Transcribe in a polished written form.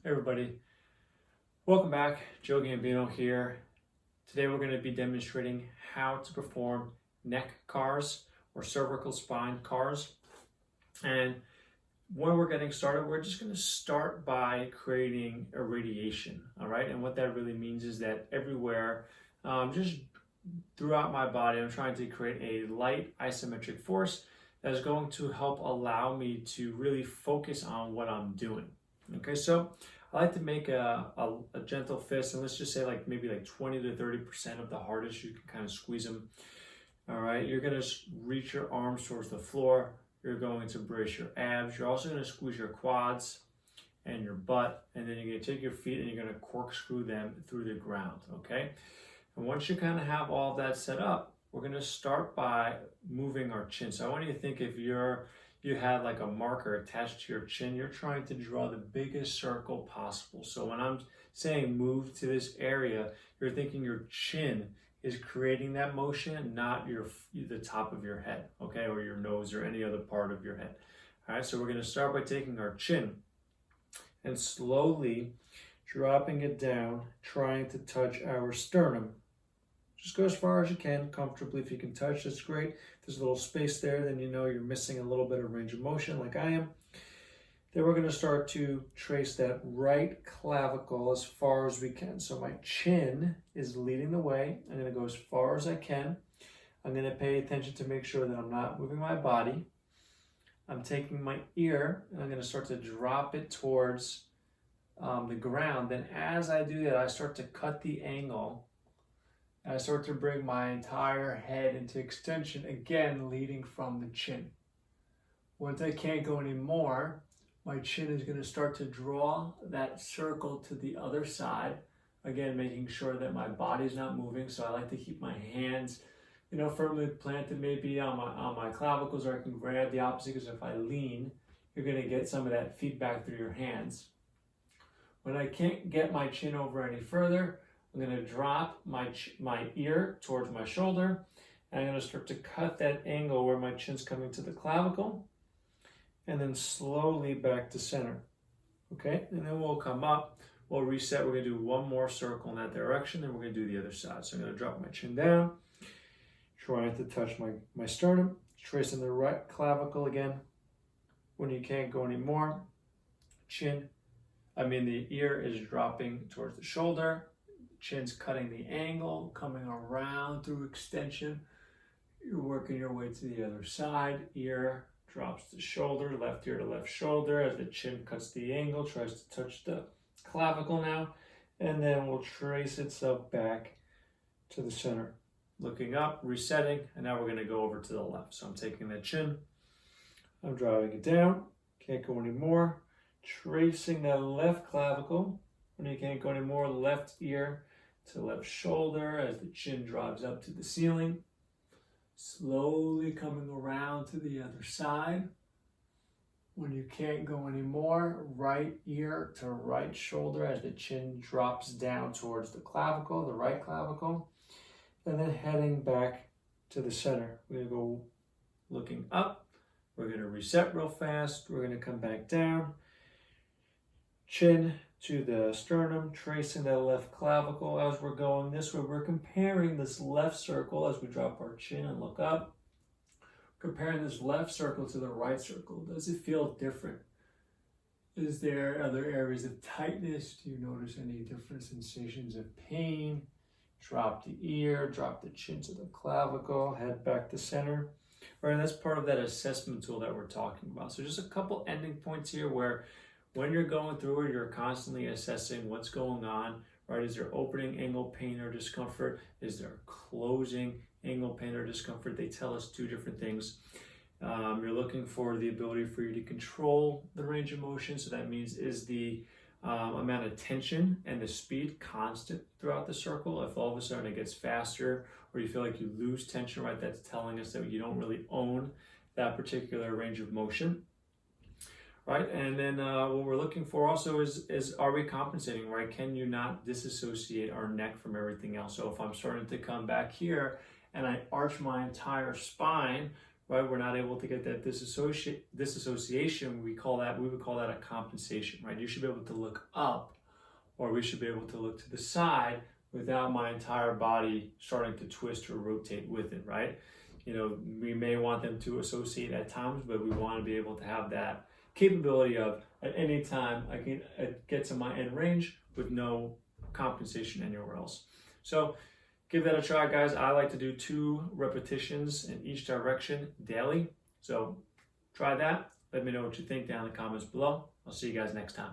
Hey everybody, welcome back. Joe Gambino here. Today we're going to be demonstrating how to perform neck cars or cervical spine cars. And when we're getting started, we're just going to start by creating a radiation, all right? And what that really means is that everywhere, just throughout my body, I'm trying to create a light isometric force that is going to help allow me to really focus on what I'm doing. Okay, so I like to make a gentle fist, and let's just say maybe 20 to 30% of the hardest. You can kind of squeeze them. All right, you're going to reach your arms towards the floor. You're going to brace your abs. You're also going to squeeze your quads and your butt, and then you're going to take your feet and you're going to corkscrew them through the ground. Okay, and once you kind of have all that set up, we're going to start by moving our chin. So I want you to think if you had like a marker attached to your chin, you're trying to draw the biggest circle possible. So when I'm saying move to this area, you're thinking your chin is creating that motion, not the top of your head, okay, or your nose or any other part of your head. All right, so we're going to start by taking our chin and slowly dropping it down, trying to touch our sternum. Just go as far as you can, comfortably. If you can touch, that's great. If there's a little space there, then you know you're missing a little bit of range of motion like I am. Then we're going to start to trace that right clavicle as far as we can. So my chin is leading the way. I'm going to go as far as I can. I'm going to pay attention to make sure that I'm not moving my body. I'm taking my ear and I'm going to start to drop it towards the ground. Then as I do that, I start to cut the angle. I start to bring my entire head into extension, again, leading from the chin. Once I can't go anymore, my chin is going to start to draw that circle to the other side. Again, making sure that my body's not moving. So I like to keep my hands, firmly planted maybe on my clavicles, or I can grab the opposite, because if I lean, you're going to get some of that feedback through your hands. When I can't get my chin over any further, I'm going to drop my ear towards my shoulder, and I'm going to start to cut that angle where my chin's coming to the clavicle, and then slowly back to center. Okay, and then we'll come up, we'll reset, we're going to do one more circle in that direction, and we're going to do the other side. So I'm going to drop my chin down, trying to touch my sternum, tracing the right clavicle again. When you can't go anymore, the ear is dropping towards the shoulder. Chin's cutting the angle, coming around through extension. You're working your way to the other side. Ear drops to shoulder, left ear to left shoulder as the chin cuts the angle, tries to touch the clavicle now. And then we'll trace itself back to the center. Looking up, resetting, and now we're going to go over to the left. So I'm taking that chin, I'm driving it down, can't go anymore. Tracing that left clavicle. When you can't go anymore, left ear to left shoulder as the chin drives up to the ceiling. Slowly coming around to the other side. When you can't go anymore, right ear to right shoulder as the chin drops down towards the clavicle, the right clavicle. And then heading back to the center. We're going to go looking up. We're going to reset real fast. We're going to come back down. Chin to the sternum, tracing that left clavicle as we're going this way. We're comparing this left circle as we drop our chin and look up. Comparing this left circle to the right circle. Does it feel different? Is there other areas of tightness? Do you notice any different sensations of pain? Drop the ear, drop the chin to the clavicle, head back to center. All right, that's part of that assessment tool that we're talking about. So just a couple ending points here where when you're going through it, you're constantly assessing what's going on, right? Is there opening angle pain or discomfort? Is there closing angle pain or discomfort? They tell us two different things. You're looking for the ability for you to control the range of motion. So that means, is the amount of tension and the speed constant throughout the circle? If all of a sudden it gets faster, or you feel like you lose tension, right, that's telling us that you don't really own that particular range of motion. Right, and then what we're looking for also is are we compensating, right? Can you not disassociate our neck from everything else? So if I'm starting to come back here and I arch my entire spine, right? We're not able to get that disassociation. We would call that a compensation, right? You should be able to look up, or we should be able to look to the side without my entire body starting to twist or rotate with it, right? We may want them to associate at times, but we want to be able to have that capability of at any time I can get to my end range with no compensation anywhere else. So give that a try, guys. I like to do 2 repetitions in each direction daily. So try that. Let me know what you think down in the comments below. I'll see you guys next time.